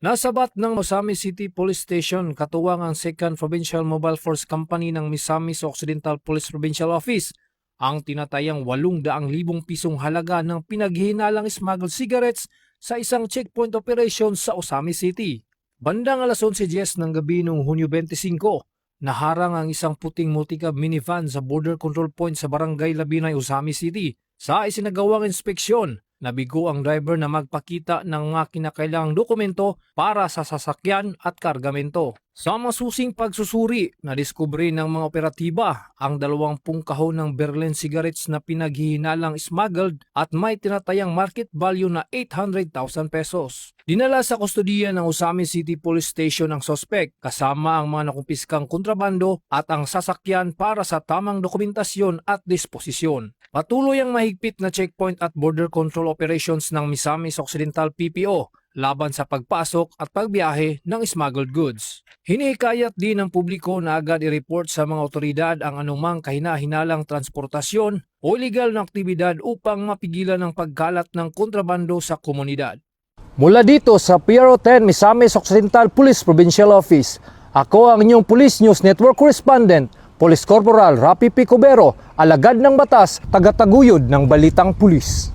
Nasabat ng Misamis City Police Station katuwang ang 2nd Provincial Mobile Force Company ng Misamis Occidental Police Provincial Office ang tinatayang 800,000 pisong halaga ng pinaghihinalang smuggled cigarettes sa isang checkpoint operation sa Osamis City. Bandang alas 11:10 ng gabi noong Hunyo 25, naharang ang isang puting multicab minivan sa border control point sa Barangay Labinay, Osamis City. Sa isinagawang inspeksyon, nabigo ang driver na magpakita ng mga kinakailangang dokumento para sa sasakyan at kargamento. Sa masusing pagsusuri, nadiskubre ng mga operatiba ang 20 kahon ng Berlin cigarettes na pinaghihinalang smuggled at may tinatayang market value na 800,000 pesos. Dinala sa kustodiya ng Osamis City Police Station ang sospek kasama ang mga nakumpiskang kontrabando at ang sasakyan para sa tamang dokumentasyon at disposisyon. Patuloy ang mahigpit na checkpoint at border control operations ng Misamis Occidental PPO laban sa pagpasok at pagbiyahe ng smuggled goods. Hinihikayat din ng publiko na agad i-report sa mga otoridad ang anumang kahina-hinalang transportasyon o illegal na aktibidad upang mapigilan ang pagkalat ng kontrabando sa komunidad. Mula dito sa PRO 10 Misamis Occidental Police Provincial Office, ako ang inyong Police News Network Correspondent, Police Corporal Rapi Picobero, alagad ng batas, tagataguyod ng Balitang Pulis.